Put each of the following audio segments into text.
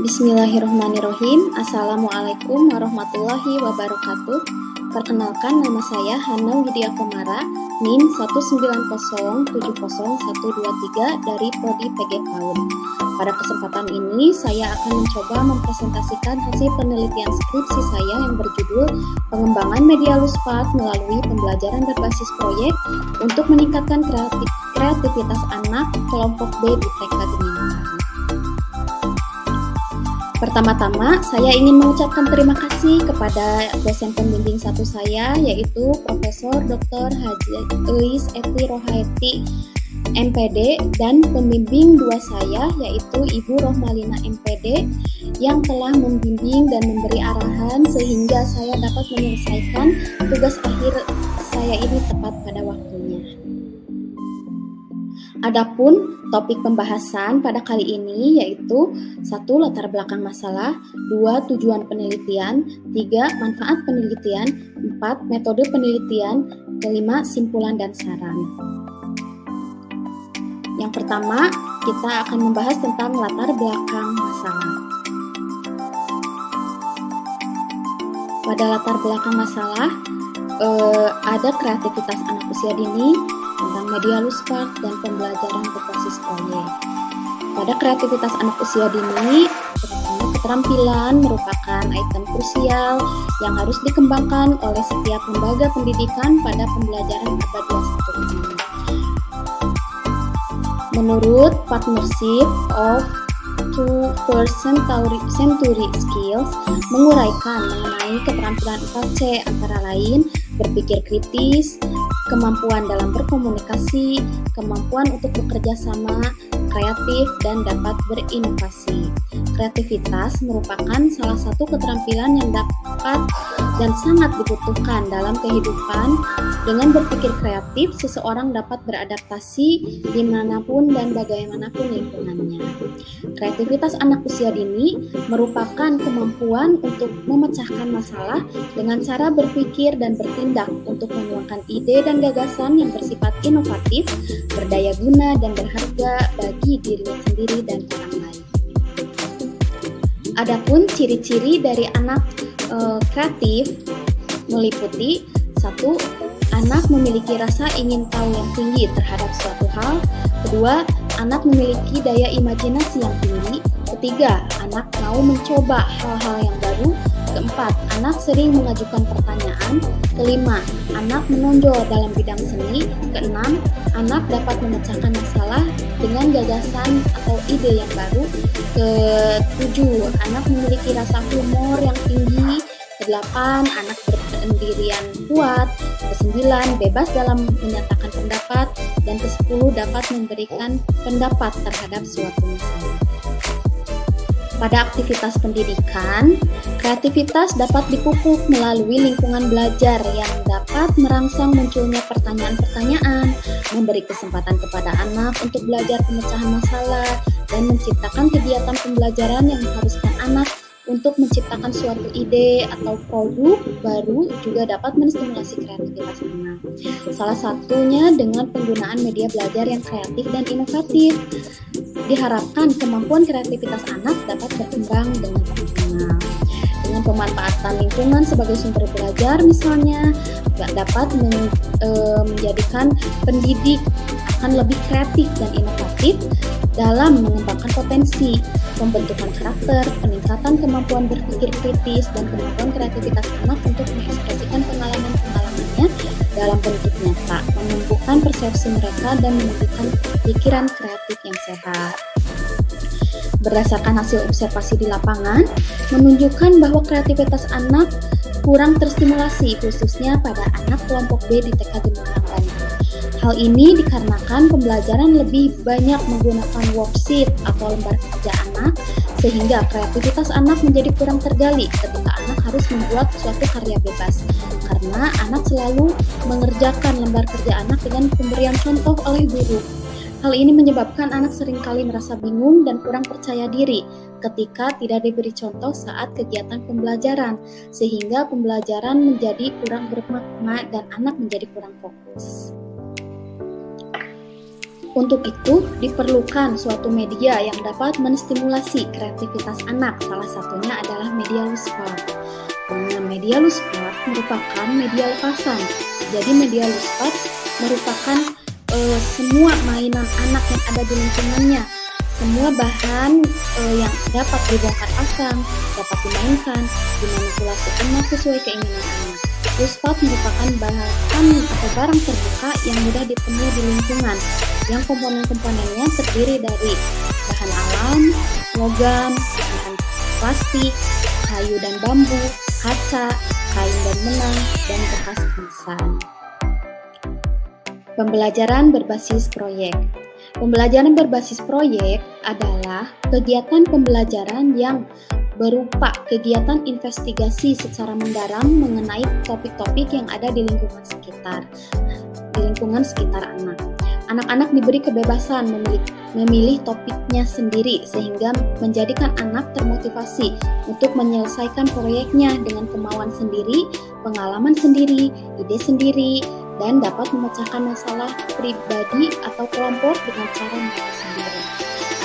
Bismillahirrahmanirrahim. Assalamualaikum warahmatullahi wabarakatuh. Perkenalkan, nama saya Hana Widya Komara, NIM 190701123 dari Prodi PG PAUD. Pada kesempatan ini, saya akan mencoba mempresentasikan hasil penelitian skripsi saya yang berjudul Pengembangan Media Luspat melalui pembelajaran berbasis proyek untuk meningkatkan kreativitas anak kelompok B di TK Geningan. Pertama-tama, saya ingin mengucapkan terima kasih kepada dosen pembimbing satu saya, yaitu Profesor Dr. Haji Elis Eti Rohaeti, MPD, dan pembimbing dua saya, yaitu Ibu Rohmalina MPD, yang telah membimbing dan memberi arahan sehingga saya dapat menyelesaikan tugas akhir saya ini tepat pada waktunya. Adapun topik pembahasan pada kali ini yaitu 1. Latar belakang masalah, 2. Tujuan penelitian, 3. Manfaat penelitian, 4. Metode penelitian, 5. Simpulan dan saran. Yang pertama, kita akan membahas tentang latar belakang masalah. Pada latar belakang masalah, ada kreativitas anak usia dini, tentang media luspat, dan pembelajaran berbasis proyek. Pada kreativitas anak usia dini, terutama keterampilan merupakan item krusial yang harus dikembangkan oleh setiap lembaga pendidikan pada pembelajaran abad 21 ini. Menurut Partnership of Two-First Century Skills menguraikan mengenai keterampilan 4C antara lain berpikir kritis, kemampuan dalam berkomunikasi, kemampuan untuk bekerja sama, kreatif, dan dapat berinovasi. Kreativitas merupakan salah satu keterampilan yang dapat dan sangat dibutuhkan dalam kehidupan. Dengan berpikir kreatif, seseorang dapat beradaptasi dimanapun dan bagaimanapun lingkungannya. Kreativitas anak usia dini merupakan kemampuan untuk memecahkan masalah dengan cara berpikir dan bertindak untuk menuangkan ide dan gagasan yang bersifat inovatif, berdaya guna, dan berharga bagi dirinya sendiri dan orang lain. Adapun ciri-ciri dari anak kreatif meliputi 1. Anak memiliki rasa ingin tahu yang tinggi terhadap suatu hal. 2. Anak memiliki daya imajinasi yang tinggi. 3. Anak mau mencoba hal-hal yang baru. 4. Anak sering mengajukan pertanyaan. 5. Anak menonjol dalam bidang seni. 6. Anak dapat memecahkan masalah dengan gagasan atau ide yang baru. 7. Anak memiliki rasa humor yang tinggi. 8. Anak berpendirian kuat. 9. Bebas dalam menyatakan pendapat. Dan 10. Dapat memberikan pendapat terhadap suatu masalah. Pada aktivitas pendidikan, kreativitas dapat dipupuk melalui lingkungan belajar yang dapat merangsang munculnya pertanyaan-pertanyaan, memberi kesempatan kepada anak untuk belajar pemecahan masalah, dan menciptakan kegiatan pembelajaran yang mengharuskan anak untuk menciptakan suatu ide atau produk baru juga dapat menstimulasi kreativitas anak. Salah satunya dengan penggunaan media belajar yang kreatif dan inovatif. Diharapkan kemampuan kreativitas anak dapat berkembang dengan optimal. Dengan pemanfaatan lingkungan sebagai sumber belajar misalnya, dapat menjadikan pendidik akan lebih kreatif dan inovatif dalam mengembangkan potensi, pembentukan karakter, peningkatan kemampuan berpikir kritis, dan kemampuan kreativitas anak untuk mengekspresikan pengalaman-pengalamannya dalam bentuk nyata, menumbuhkan persepsi mereka dan menumbuhkan pikiran kreatif yang sehat. Berdasarkan hasil observasi di lapangan, menunjukkan bahwa kreativitas anak kurang terstimulasi, khususnya pada anak kelompok B di TK Geningan Bandung. Hal ini dikarenakan pembelajaran lebih banyak menggunakan worksheet atau lembar kerja anak, sehingga kreativitas anak menjadi kurang tergali ketika anak harus membuat suatu karya bebas, karena anak selalu mengerjakan lembar kerja anak dengan pemberian contoh oleh guru. Hal ini menyebabkan anak seringkali merasa bingung dan kurang percaya diri ketika tidak diberi contoh saat kegiatan pembelajaran, sehingga pembelajaran menjadi kurang bermakna dan anak menjadi kurang fokus. Untuk itu, diperlukan suatu media yang dapat menstimulasi kreativitas anak. Salah satunya adalah media Luspat. Nah, media Luspat merupakan media lepasan. Jadi media Luspat merupakan semua mainan anak yang ada di lingkungannya. Semua bahan yang dapat dibongkar pasang, dapat dimainkan, dimanipulasi anak sesuai keinginan anak. Luspat merupakan bahan atau barang terbuka yang mudah ditemui di lingkungan, yang komponen-komponennya terdiri dari bahan alam, logam, bahan plastik, kayu dan bambu, kaca, kain dan benang, dan bekas kemasan. Pembelajaran berbasis proyek. Pembelajaran berbasis proyek adalah kegiatan pembelajaran yang berupa kegiatan investigasi secara mendalam mengenai topik-topik yang ada di lingkungan sekitar anak. Anak-anak diberi kebebasan memilih topiknya sendiri sehingga menjadikan anak termotivasi untuk menyelesaikan proyeknya dengan kemauan sendiri, pengalaman sendiri, ide sendiri, dan dapat memecahkan masalah pribadi atau kelompok dengan cara mereka sendiri.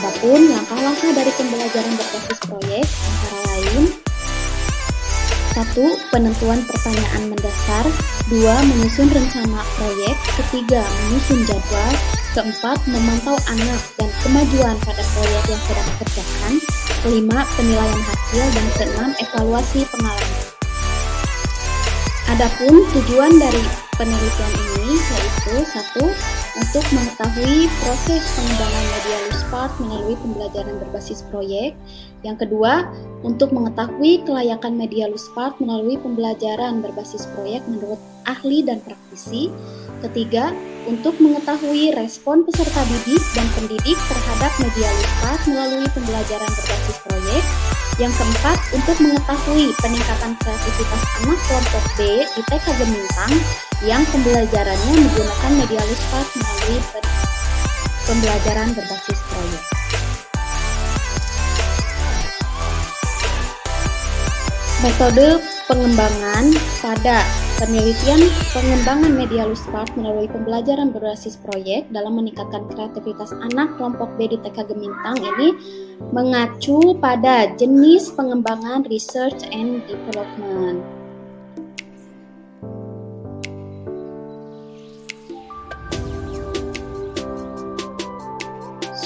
Adapun langkah-langkah dari pembelajaran berbasis proyek antara lain: 1. Penentuan pertanyaan mendasar. 2. Menyusun rencana proyek. 3. Menyusun jadwal. 4. Memantau anak dan kemajuan pada proyek yang sedang dikerjakan. 5. Penilaian hasil. Dan 6. Evaluasi pengalaman. Adapun tujuan dari penelitian ini yaitu 1. Untuk mengetahui proses pengembangan media Luspat melalui pembelajaran berbasis proyek. Yang kedua, untuk mengetahui kelayakan media Luspat melalui pembelajaran berbasis proyek menurut ahli dan praktisi. Ketiga, untuk mengetahui respon peserta didik dan pendidik terhadap media Luspat melalui pembelajaran berbasis proyek. Yang keempat, untuk mengetahui peningkatan kreativitas anak kelompok B di TK Gemintang yang pembelajarannya menggunakan media Luspat melalui pembelajaran berbasis proyek. Metode pengembangan pada penelitian pengembangan media Luspat melalui pembelajaran berbasis proyek dalam meningkatkan kreativitas anak kelompok B di TK Gemintang ini mengacu pada jenis pengembangan research and development.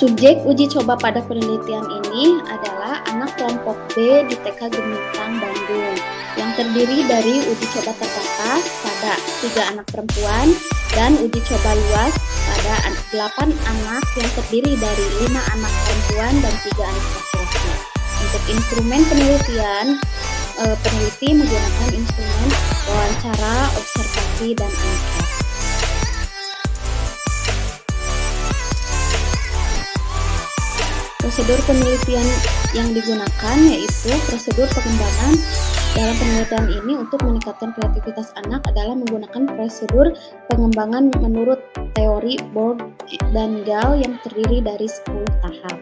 Subjek uji coba pada penelitian ini adalah anak kelompok B di TK Gemintang, Bandung, yang terdiri dari uji coba terbatas pada 3 anak perempuan dan uji coba luas pada 8 anak yang terdiri dari 5 anak perempuan dan 3 anak laki-laki. Untuk instrumen penelitian, peneliti menggunakan instrumen wawancara, observasi, dan angket. Prosedur penelitian yang digunakan yaitu prosedur pengembangan dalam penelitian ini untuk meningkatkan kreativitas anak adalah menggunakan prosedur pengembangan menurut teori Borg dan Gall yang terdiri dari 10 tahap.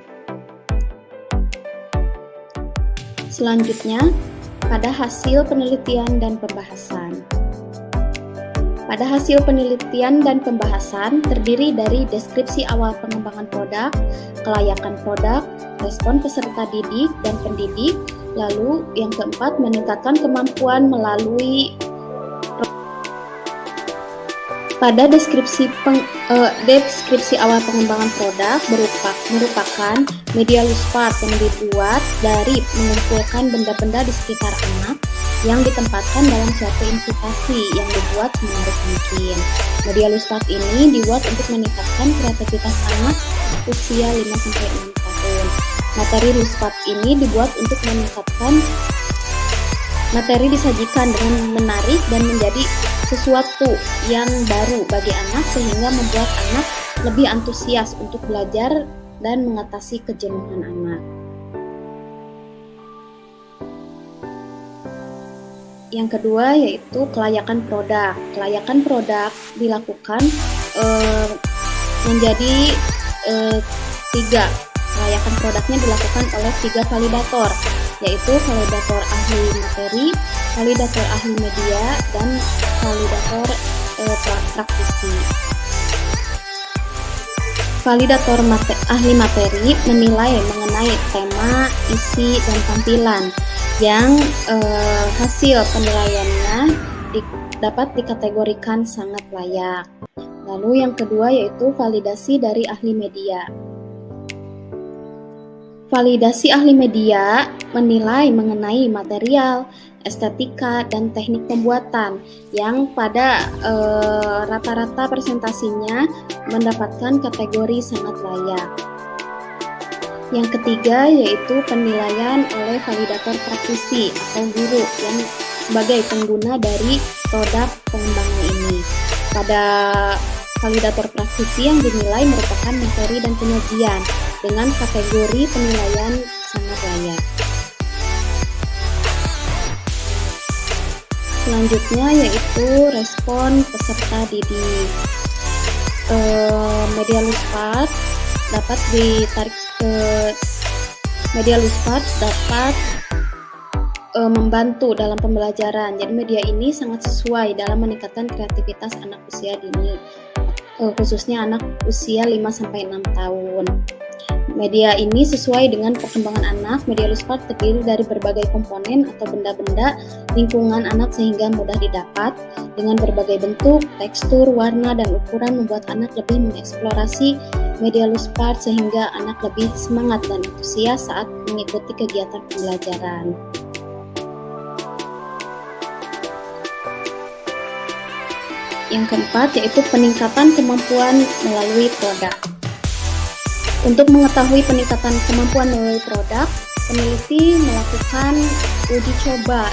Selanjutnya, pada hasil penelitian dan pembahasan. Pada hasil penelitian dan pembahasan terdiri dari deskripsi awal pengembangan produk, kelayakan produk, respon peserta didik dan pendidik, lalu yang keempat meningkatkan kemampuan melalui pada deskripsi awal pengembangan produk merupakan media Luspat yang dibuat dari mengumpulkan benda-benda di sekitar anak yang ditempatkan dalam suatu instalasi yang dibuat semenarik mungkin. Media Luspat ini dibuat untuk meningkatkan kreativitas anak usia 5-6 tahun. Materi Luspat ini dibuat untuk meningkatkan materi disajikan dengan menarik dan menjadi sesuatu yang baru bagi anak sehingga membuat anak lebih antusias untuk belajar dan mengatasi kejenuhan anak. Yang kedua yaitu kelayakan produk. Kelayakan produk dilakukan menjadi 3. Kelayakan produknya dilakukan oleh 3 validator, yaitu validator ahli materi, validator ahli media, dan validator praktisi. Validator ahli materi menilai mengenai tema, isi, dan tampilan yang hasil penilaiannya dapat dikategorikan sangat layak. Lalu yang kedua yaitu validasi dari ahli media. Validasi ahli media menilai mengenai material, estetika, dan teknik pembuatan yang pada rata-rata presentasinya mendapatkan kategori sangat layak. Yang ketiga yaitu penilaian oleh validator praktisi atau guru yang sebagai pengguna dari produk pengembangan ini. Pada validator praktisi yang dinilai merupakan materi dan penyajian dengan kategori penilaian sangat layak. Selanjutnya yaitu respon peserta didik. Media Luspart dapat ditarik Media Luspart dapat membantu dalam pembelajaran. Jadi media ini sangat sesuai dalam meningkatkan kreativitas anak usia dini, khususnya anak usia 5-6 tahun. Media ini sesuai dengan perkembangan anak. Media Luspart terdiri dari berbagai komponen atau benda-benda lingkungan anak sehingga mudah didapat. Dengan berbagai bentuk, tekstur, warna, dan ukuran membuat anak lebih mengeksplorasi media Luspart sehingga anak lebih semangat dan antusias saat mengikuti kegiatan pembelajaran. Yang keempat yaitu peningkatan kemampuan melalui produk. Untuk mengetahui peningkatan kemampuan melalui produk, peneliti melakukan uji coba,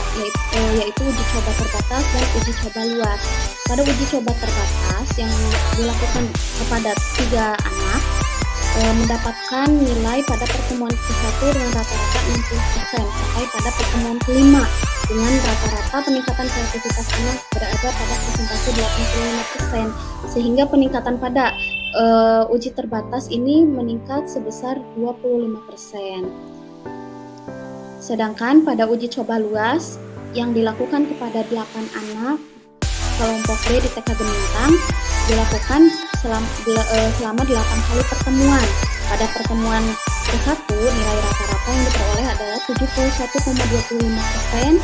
yaitu uji coba terbatas dan uji coba luas. Pada uji coba terbatas yang dilakukan kepada 3 anak, mendapatkan nilai pada pertemuan ke-1 dengan rata-rata 60% sampai pada pertemuan ke-5 dengan rata-rata peningkatan kreativitas anak berada pada persentase 85%, sehingga peningkatan pada uji terbatas ini meningkat sebesar 25%. Sedangkan pada uji coba luas yang dilakukan kepada 8 anak kelompok B di TK Gemintang dilakukan selama 8 kali pertemuan. Pada pertemuan ke-1 nilai rata-rata yang diperoleh adalah 71,25%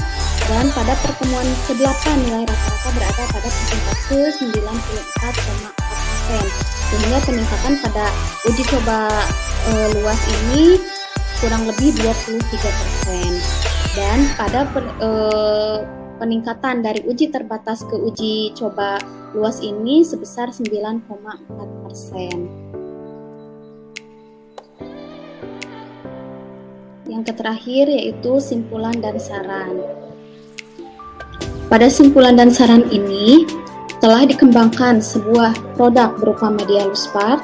dan pada pertemuan ke-8 nilai rata-rata berada pada persentase 94,4%. Sehingga peningkatan pada uji coba luas ini kurang lebih 23%. Dan pada peningkatan dari uji terbatas ke uji coba luas ini sebesar 9,4%. Yang terakhir yaitu simpulan dan saran. Pada simpulan dan saran ini telah dikembangkan sebuah produk berupa media Luspart.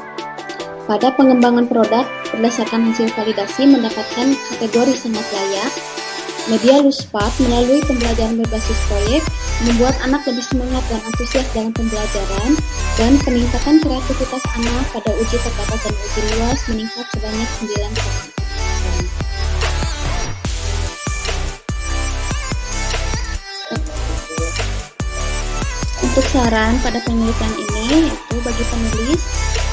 Pada pengembangan produk berdasarkan hasil validasi mendapatkan kategori sangat layak. Media Luspart melalui pembelajaran berbasis proyek membuat anak lebih semangat dan antusias dalam pembelajaran, dan peningkatan kreativitas anak pada uji terbatas dan uji luas meningkat sebanyak 9%. Untuk saran pada penelitian ini, yaitu bagi penulis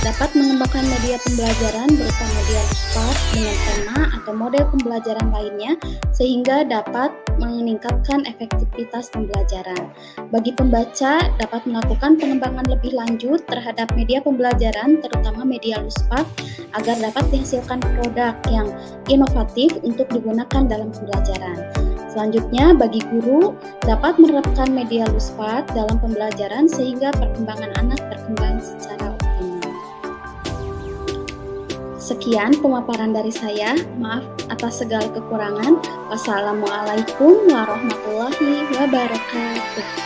dapat mengembangkan media pembelajaran berupa media Luspart dengan tema atau model pembelajaran lainnya sehingga dapat meningkatkan efektivitas pembelajaran. Bagi pembaca dapat melakukan pengembangan lebih lanjut terhadap media pembelajaran terutama media Luspart agar dapat dihasilkan produk yang inovatif untuk digunakan dalam pembelajaran. Selanjutnya, bagi guru dapat menerapkan media Luspart dalam pembelajaran sehingga perkembangan anak berkembang secara optimal. Sekian pemaparan dari saya. Maaf atas segala kekurangan. Wassalamualaikum warahmatullahi wabarakatuh.